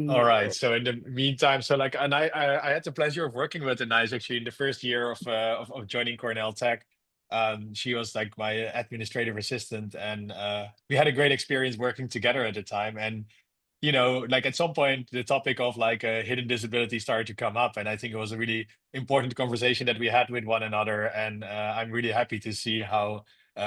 All see right. it. So in the meantime, so like, and I had the pleasure of working with Anais actually in the first year of joining Cornell Tech. She was like my administrative assistant, and we had a great experience working together at the time. And like at some point, the topic of like hidden disability started to come up, and I think it was a really important conversation that we had with one another. And I'm really happy to see how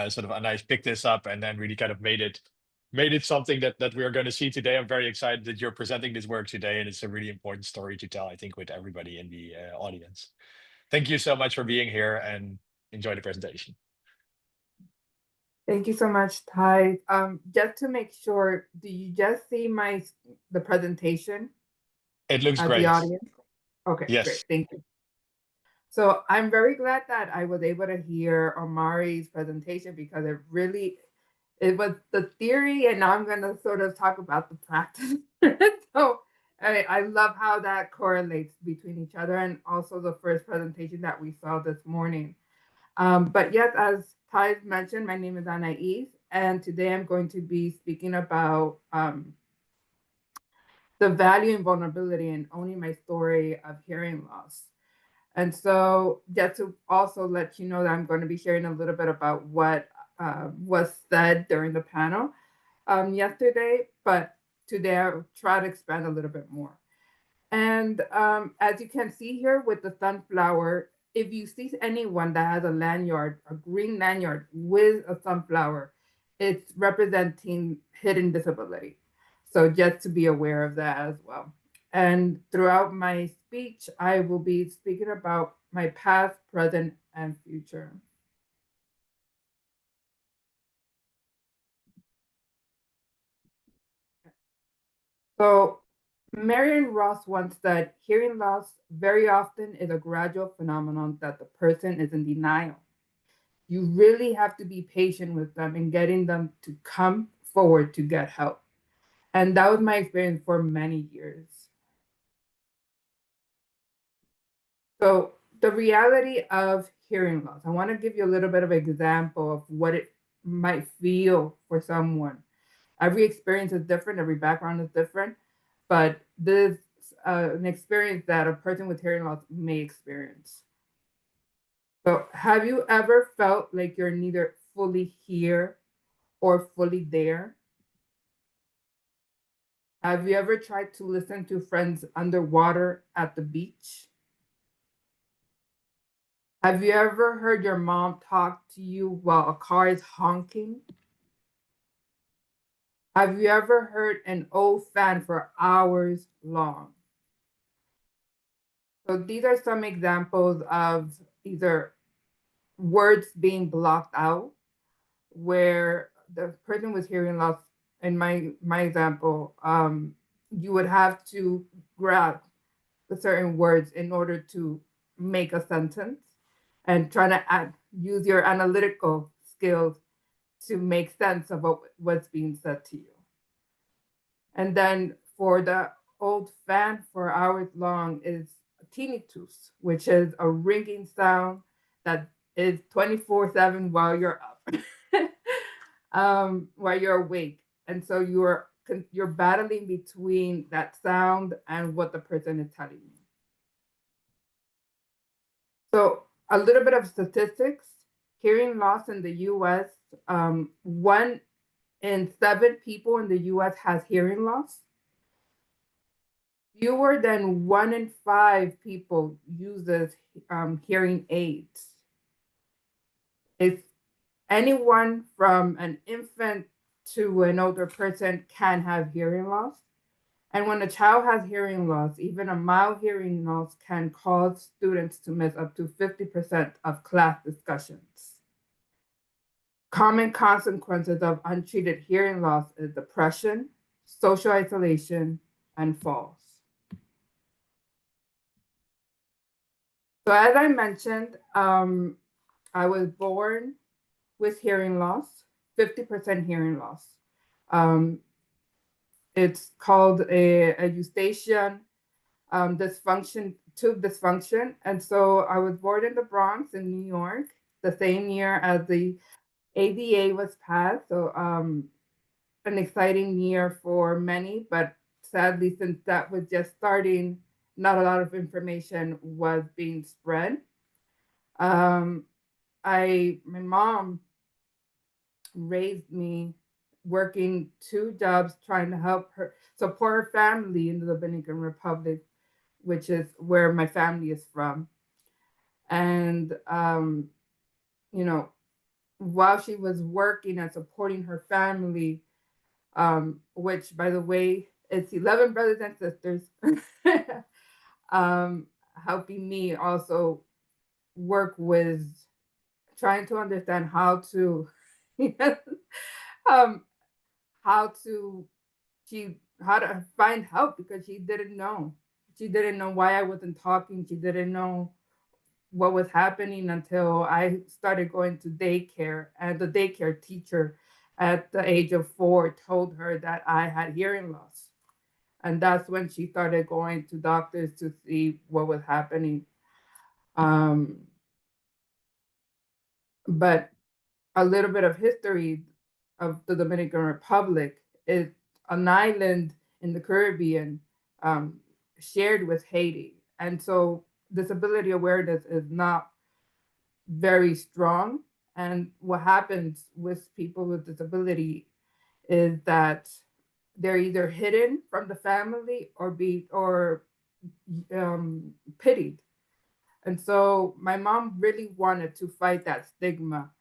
sort of Anais picked this up and then really kind of made it something that we are going to see today. I'm very excited that you're presenting this work today, and it's a really important story to tell, I think, with everybody in the audience. Thank you so much for being here, and enjoy the presentation. Thank you so much, Ty. Just to make sure, do you just see the presentation It looks at the great. audience? Okay, great. Yes. Thank you. So I'm very glad that I was able to hear Omari's presentation because it was the theory, and now I'm going to sort of talk about the practice. So I love how that correlates between each other and also the first presentation that we saw this morning. But yes, as Ty mentioned, my name is Anais, and today I'm going to be speaking about the value and vulnerability in owning my story of hearing loss. And so just to also let you know that I'm going to be sharing a little bit about what was said during the panel yesterday, but today I'll try to expand a little bit more. And as you can see here with the sunflower, if you see anyone that has a lanyard, a green lanyard with a sunflower, it's representing hidden disability. So just to be aware of that as well. And throughout my speech, I will be speaking about my past, present, and future. So Marion Ross once said, hearing loss very often is a gradual phenomenon that the person is in denial. You really have to be patient with them in getting them to come forward to get help. And that was my experience for many years. So the reality of hearing loss, I want to give you a little bit of an example of what it might feel for someone. Every experience is different, every background is different, but this is an experience that a person with hearing loss may experience. So have you ever felt like you're neither fully here or fully there? Have you ever tried to listen to friends underwater at the beach? Have you ever heard your mom talk to you while a car is honking? Have you ever heard an old fan for hours long? So these are some examples of either words being blocked out, where the person with hearing loss, in my example, you would have to grab the certain words in order to make a sentence and try to use your analytical skills to make sense of what's being said to you. And then for the old fan for hours long is tinnitus, which is a ringing sound that is 24/7 while you're up, while you're awake. And so you're battling between that sound and what the person is telling you. So a little bit of statistics. Hearing loss in the US, 1 in 7 people in the US has hearing loss. Fewer than 1 in 5 people uses hearing aids. It's anyone from an infant to an older person can have hearing loss. And when a child has hearing loss, even a mild hearing loss can cause students to miss up to 50% of class discussions. Common consequences of untreated hearing loss is depression, social isolation, and falls. So as I mentioned, I was born with hearing loss, 50% hearing loss. It's called a eustachian dysfunction, tube dysfunction. And so I was born in the Bronx in New York, the same year as the ADA was passed. So an exciting year for many, but sadly, since that was just starting, not a lot of information was being spread. Um, my mom raised me working two jobs, trying to help her support her family in the Dominican Republic, which is where my family is from. And you know, while she was working and supporting her family, which, by the way, it's 11 brothers and sisters, um, helping me also work with trying to understand how to, um, how to how to find help because she didn't know. She didn't know why I wasn't talking. She didn't know what was happening until I started going to daycare. And the daycare teacher at the age of 4 told her that I had hearing loss. And that's when she started going to doctors to see what was happening. Um, but a little bit of history of the Dominican Republic is an island in the Caribbean, um, shared with Haiti. And so disability awareness is not very strong. And what happens with people with disability is that they're either hidden from the family or pitied. And so my mom really wanted to fight that stigma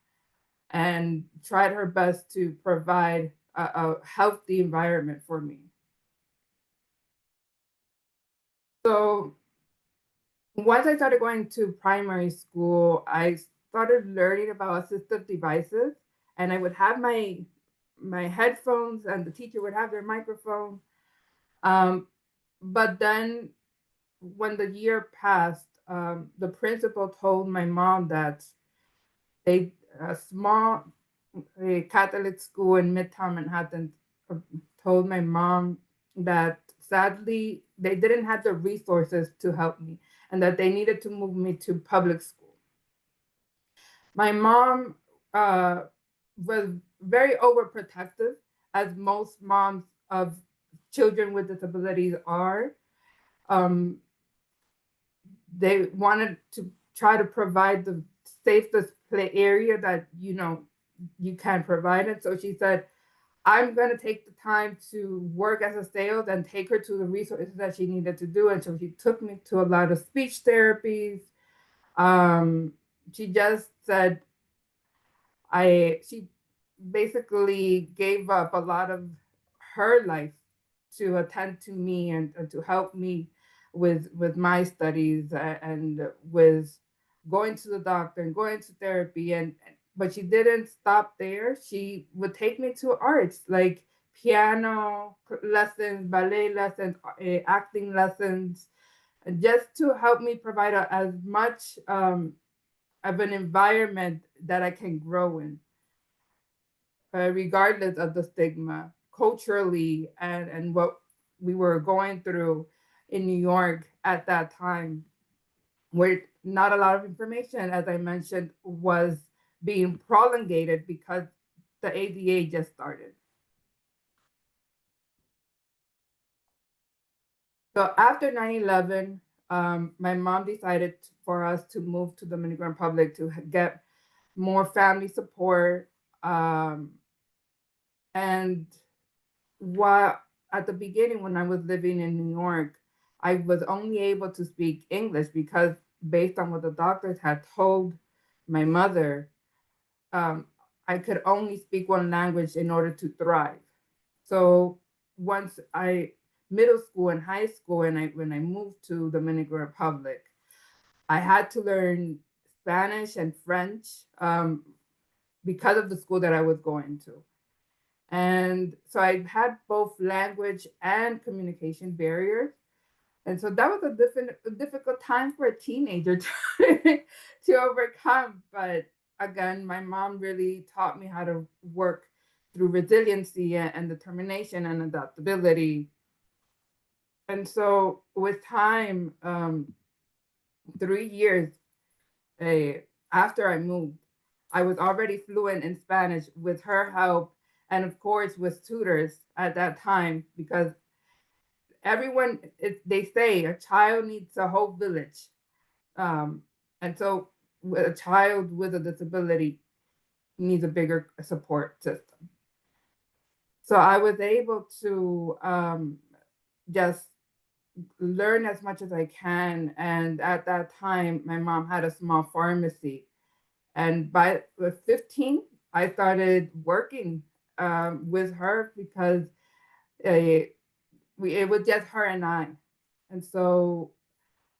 and tried her best to provide a healthy environment for me. So once I started going to primary school, I started learning about assistive devices, and I would have my headphones, and the teacher would have their microphone. Um, but then, when the year passed, the principal told my mom that a small a Catholic school in Midtown Manhattan uh, told my mom that sadly they didn't have the resources to help me and that they needed to move me to public school. My mom uh, was very overprotective, as most moms of children with disabilities are. Um, they wanted to try to provide the safest play area that you can provide it. So she said, I'm going to take the time to work as a sales and take her to the resources that she needed to do. And so she took me to a lot of speech therapies. Um, she just said, she basically gave up a lot of her life to attend to me and to help me with my studies and with going to the doctor and going to therapy. And but she didn't stop there. She would take me to arts like piano lessons, ballet lessons, acting lessons, and just to help me provide as much of an environment that I can grow in, regardless of the stigma culturally and what we were going through in New York at that time, where not a lot of information, as I mentioned, was being prolongated because the ADA just started. So after 9/11, my mom decided for us to move to the Dominican Republic to get more family support. And while at the beginning, when I was living in New York, I was only able to speak English because, based on what the doctors had told my mother, um, I could only speak one language in order to thrive. So once middle school and high school, and when I moved to Dominican Republic, I had to learn Spanish and French because of the school that I was going to. And so I had both language and communication barriers. And so that was a difficult time for a teenager to overcome. But again, my mom really taught me how to work through resiliency and determination and adaptability. And so with time, 3 years uh, after I moved, I was already fluent in Spanish with her help and, of course, with tutors at that time because everyone, they say a child needs a whole village. Um, and so with a child with a disability needs a bigger support system. So I was able to just learn as much as I can. And at that time, my mom had a small pharmacy. And by with 15, I started working with her because uh, it was just her and I. And so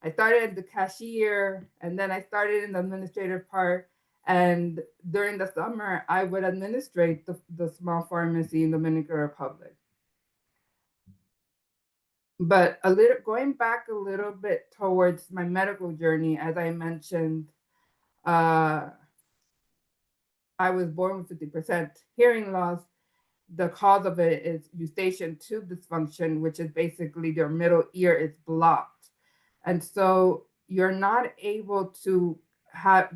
I started as the cashier, and then I started in the administrative part. And during the summer, I would administrate the small pharmacy in the Dominican Republic. But a little going back a little bit towards my medical journey, as I mentioned, uh, I was born with 50% hearing loss. The cause of it is eustachian tube dysfunction, which is basically your middle ear is blocked. And so you're not able to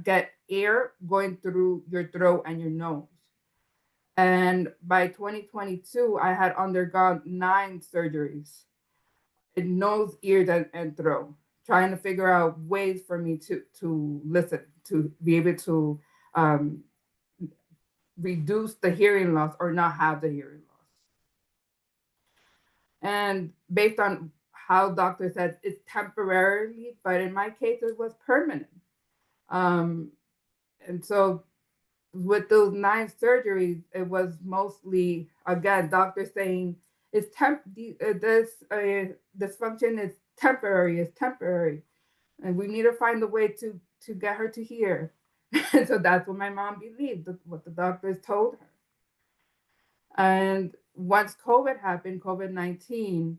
get air going through your throat and your nose. And by 2022, I had undergone 9 surgeries in nose, ears, and throat, trying to figure out ways for me to listen, to be able to um, reduce the hearing loss or not have the hearing loss. And based on how doctor said it's temporarily, but in my case, it was permanent. Um, and so with those 9 surgeries, it was mostly, again, doctors saying it's this dysfunction is temporary, it's temporary. And we need to find a way to get her to hear. And so that's what my mom believed, what the doctors told her. And once COVID happened, COVID-19,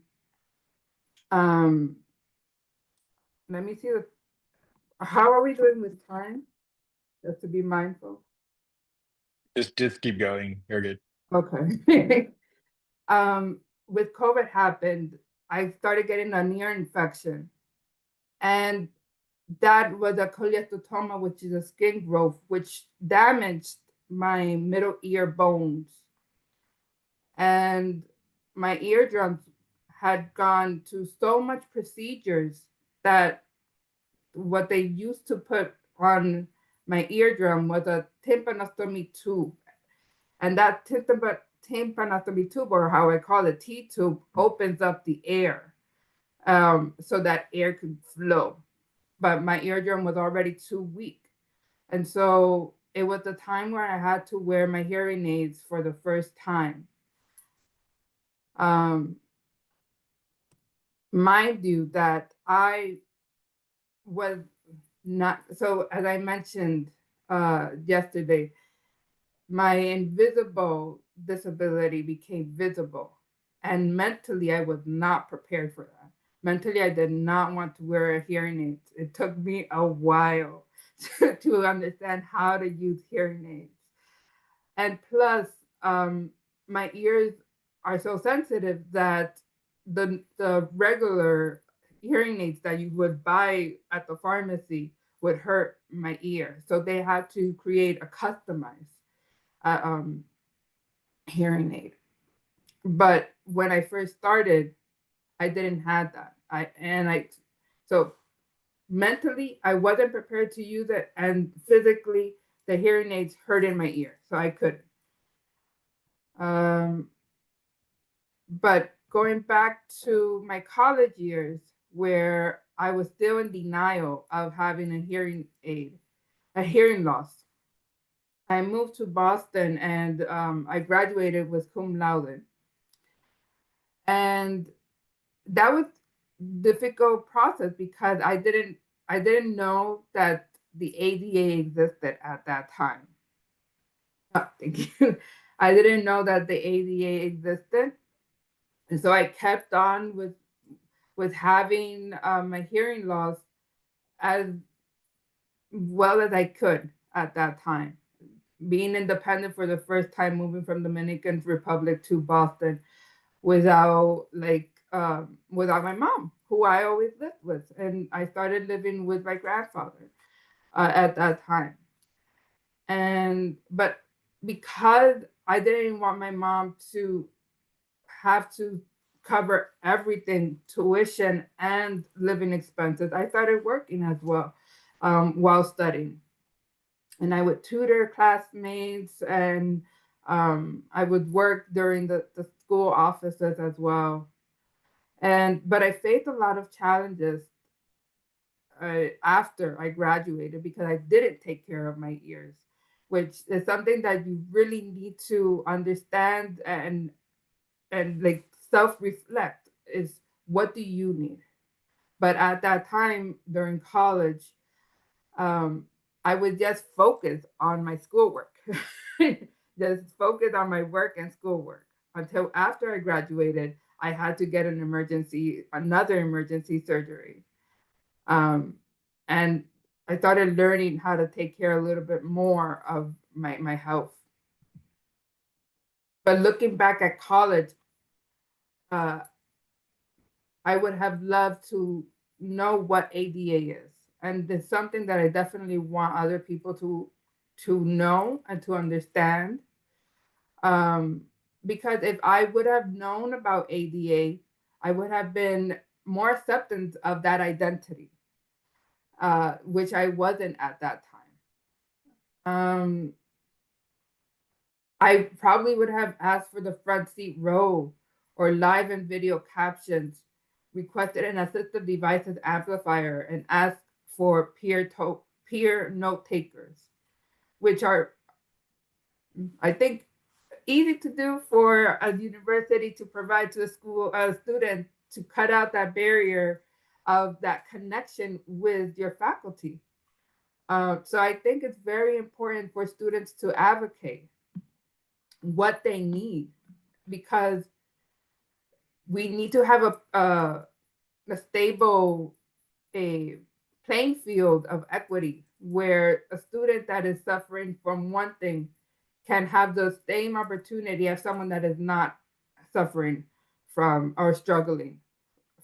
um, let me see, how are we doing with time? Just to be mindful. Just keep going. You're good. Okay. With COVID happened, I started getting an ear infection. And that was a cholesteatoma, which is a skin growth, which damaged my middle ear bones. And my eardrums had gone to so much procedures that what they used to put on my eardrum was a tympanostomy tube. And that tympanostomy tube, or how I call it, T tube, opens up the air so that air could flow. But my eardrum was already too weak. And so it was the time where I had to wear my hearing aids for the first time. Um, Mind you, that I was not, so as I mentioned yesterday, my invisible disability became visible. And mentally, I was not prepared for that. Mentally, I did not want to wear a hearing aid. It took me a while to understand how to use hearing aids. And plus, my ears are so sensitive that the regular hearing aids that you would buy at the pharmacy would hurt my ear. So they had to create a customized um, hearing aid. But when I first started, I didn't have that. So mentally I wasn't prepared to use it, and physically the hearing aids hurt in my ear, so I couldn't. Um, but going back to my college years, where I was still in denial of having a hearing aid, a hearing loss, I moved to Boston, and I graduated with cum laude. And that was difficult process because I didn't know that the ADA existed at that time. Thank you. I didn't know that the ADA existed, and so I kept on with having my hearing loss as well as I could at that time. Being independent for the first time, moving from Dominican Republic to Boston without without my mom, who I always lived with, and I started living with my grandfather at that time. And but because I didn't want my mom to have to cover everything, tuition and living expenses, I started working as well while studying. And I would tutor classmates, and I would work during the school offices as well. But I faced a lot of challenges after I graduated because I didn't take care of my ears, which is something that you really need to understand and like self reflect is what do you need. But at that time during college, um, I would just focus on my schoolwork, just focus on my work and schoolwork until after I graduated. I had to get another emergency surgery. Um, and I started learning how to take care a little bit more of my health. But looking back at college, uh, I would have loved to know what ADA is. And it's something that I definitely want other people to know and to understand. Um, because if I would have known about ADA, I would have been more acceptant of that identity, which I wasn't at that time. I probably would have asked for the front seat row or live and video captions, requested an assistive devices amplifier, and asked for peer note takers, which are, I think, easy to do for a university to provide to a student to cut out that barrier of that connection with your faculty. So I think it's very important for students to advocate what they need because we need to have a stable a playing field of equity where a student that is suffering from one thing can have the same opportunity as someone that is not suffering from or struggling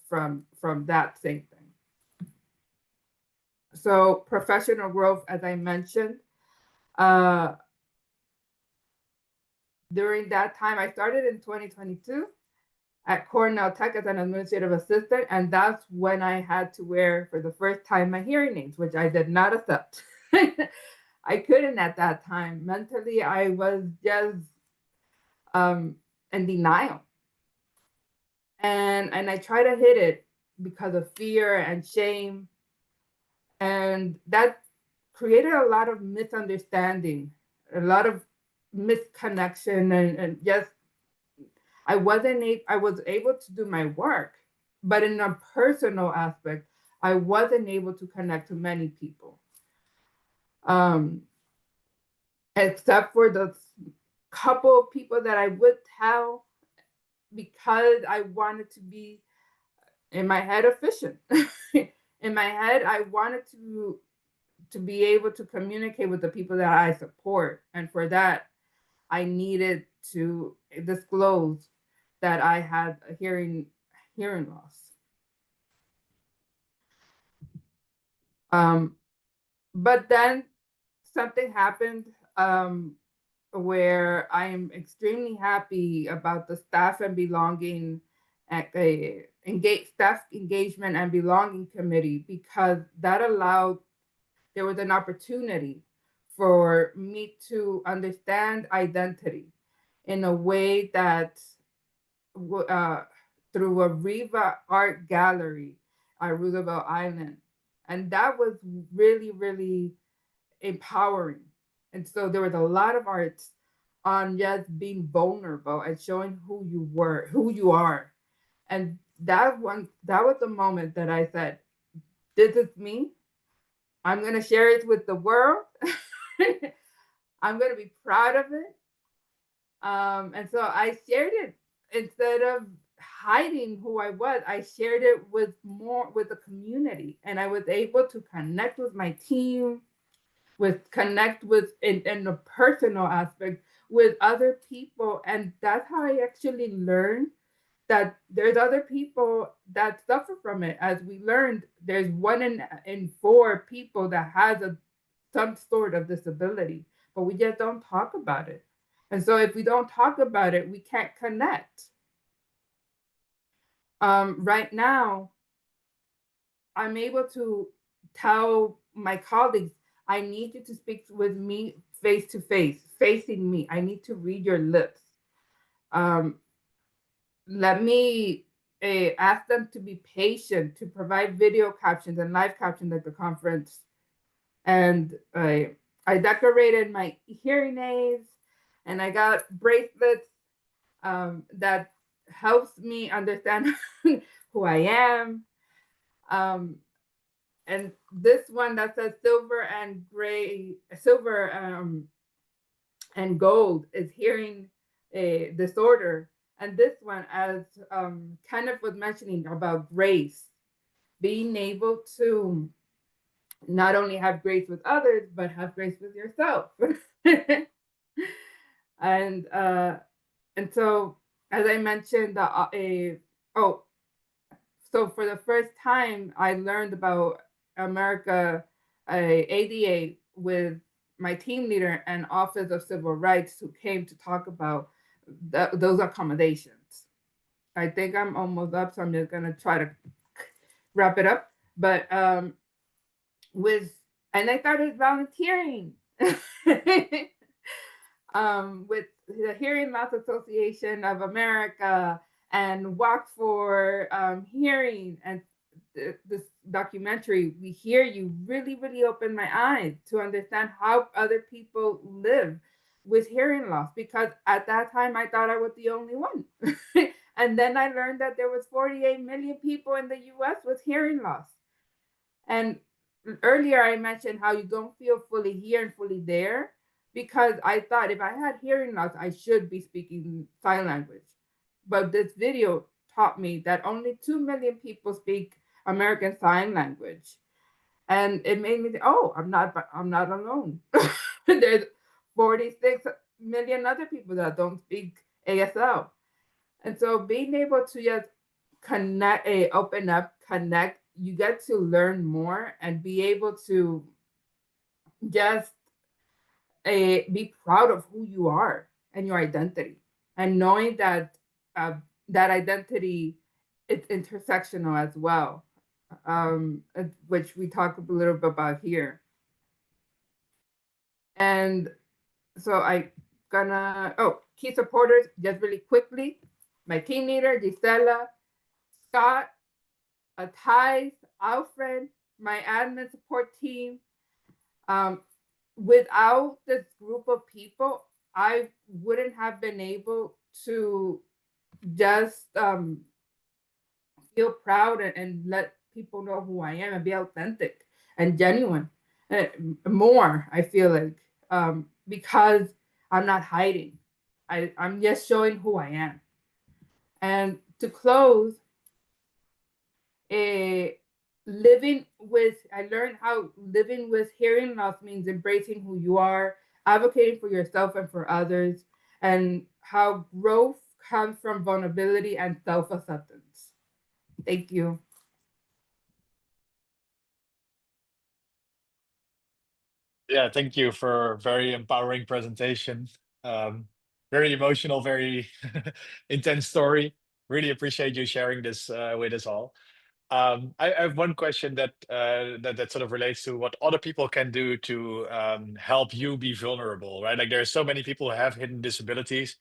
from that same thing. So professional growth, as I mentioned, uh, during that time, I started in 2022 at Cornell Tech as an administrative assistant, and that's when I had to wear for the first time my hearing aids, which I did not accept. I couldn't at that time. Mentally, I was just um, in denial, and I try to hid it because of fear and shame, and that created a lot of misunderstanding, a lot of misconnection, and just I was able to do my work, but in a personal aspect, I wasn't able to connect to many people. Um, Except for the couple of people that I would tell because I wanted to be in my head efficient. In my head, I wanted to be able to communicate with the people that I support. And for that, I needed to disclose that I had a hearing loss. Um, but then something happened where I am extremely happy about the staff and belonging at a staff engagement and belonging committee because that allowed there was an opportunity for me to understand identity in a way that uh, through a Riva art gallery at Roosevelt Island. And that was really, really empowering. And so there was a lot of arts on just being vulnerable and showing who you are. And that was the moment that I said, this is me. I'm gonna share it with the world. I'm gonna be proud of it. And so I shared it instead of hiding who I was. I shared it with the community, and I was able to connect with my team, with connect with in the personal aspect with other people, and that's how I actually learned that there's other people that suffer from it. As we learned, there's one in four people that has some sort of disability, but we just don't talk about it. And so if we don't talk about it, we can't connect. Right now, I'm able to tell my colleagues, I need you to speak with me face to face, facing me. I need to read your lips. Um, Let me ask them to be patient, to provide video captions and live captions at the conference. And I decorated my hearing aids, and I got bracelets that helps me understand who I am. Um, and this one that says silver and gray, silver and gold is hearing a disorder. And this one, as Kenneth was mentioning about grace, being able to not only have grace with others, but have grace with yourself. and uh, and so, as I mentioned, oh, so for the first time, I learned about America ADA with my team leader and Office of Civil Rights, who came to talk about those accommodations. I think I'm almost up, so I'm just gonna try to wrap it up. But with and I started volunteering with the Hearing Loss Association of America and Walk for Hearing. And this documentary, We Hear You, really opened my eyes to understand how other people live with hearing loss, because at that time I thought I was the only one. And then I learned that there was 48 million people in the US with hearing loss. And earlier I mentioned how you don't feel fully here and fully there, because I thought if I had hearing loss, I should be speaking sign language. But this video taught me that only 2 million people speak American Sign Language. And it made me think, oh, I'm not alone. There's 46 million other people that don't speak ASL. And so being able to just connect, open up, connect, you get to learn more and be able to just be proud of who you are and your identity, and knowing that uh, that identity is intersectional as well, which we talk a little bit about here. And so I gonna key supporters just really quickly: my team leader Gisela, Scott, Thais, Alfred, my admin support team. Um, Without this group of people, I wouldn't have been able to just feel proud and let people know who I am and be authentic and genuine. More, I feel like, because I'm not hiding. I'm just showing who I am. And to close, a I learned how living with hearing loss means embracing who you are, advocating for yourself and for others, and how growth comes from vulnerability and self-acceptance. Thank you. Yeah, thank you for a very empowering presentation. Um, Very emotional, very intense story. Really appreciate you sharing this with us all. I have one question that sort of relates to what other people can do to help you be vulnerable, right? Like there are so many people who have hidden disabilities.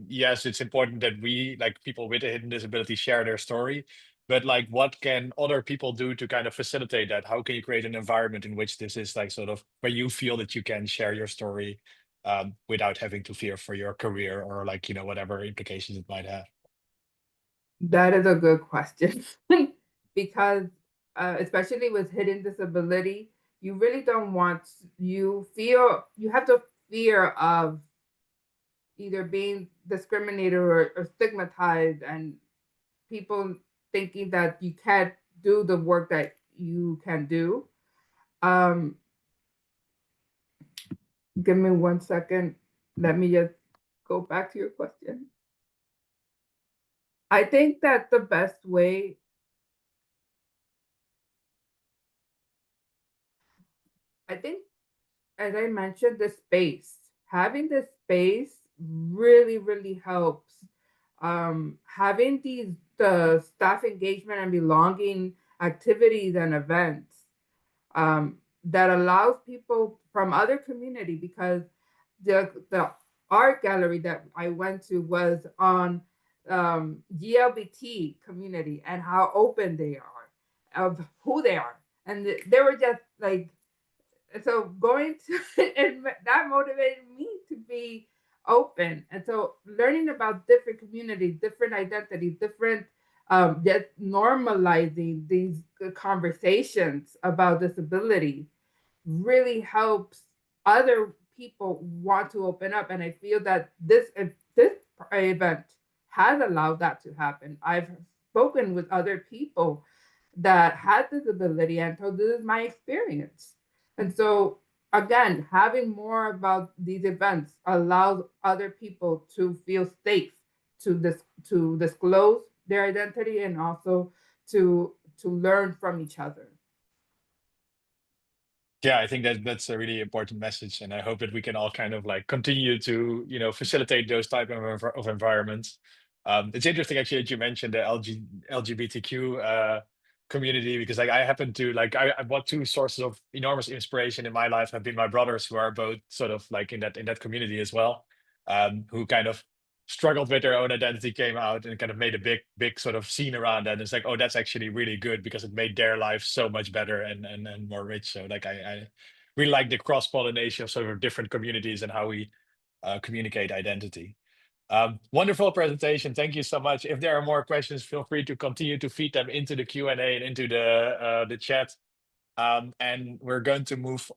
Yes, it's important that we, like people with a hidden disability, share their story. But like, what can other people do to kind of facilitate that? How can you create an environment in which this is like sort of where you feel that you can share your story without having to fear for your career or like, whatever implications it might have? That is a good question. Because especially with hidden disability, you really don't want, you have the fear of either being discriminated or stigmatized, and people thinking that you can't do the work that you can do. Um, Give me 1 second. Let me just go back to your question. I think that the best way, I think, as I mentioned, the space, having the space really helps. Having these the staff engagement and belonging activities and events that allows people from other community, because the art gallery that I went to was on GLBT community and how open they are, of who they are, and they were just like, so going to and that motivated me to be open. And so learning about different communities, different identities, different just normalizing these conversations about disability really helps other people want to open up. And I feel that this event has allowed that to happen. I've spoken with other people that had disability and told this is my experience. And so again, having more about these events allows other people to feel safe to disclose their identity, and also to learn from each other. Yeah, I think that that's a really important message, and I hope that we can all kind of like continue to, facilitate those type of environments. It's interesting actually that you mentioned the LGBTQ community, because like I happen to like what two sources of enormous inspiration in my life have been my brothers, who are both sort of like in that community as well, who kind of struggled with their own identity, came out and kind of made a big sort of scene around that. And it's like, oh, that's actually really good because it made their life so much better and more rich. So like I really like the cross pollination of sort of different communities and how we communicate identity. Wonderful presentation. Thank you so much. If there are more questions, feel free to continue to feed them into the Q&A and into the chat. And we're going to move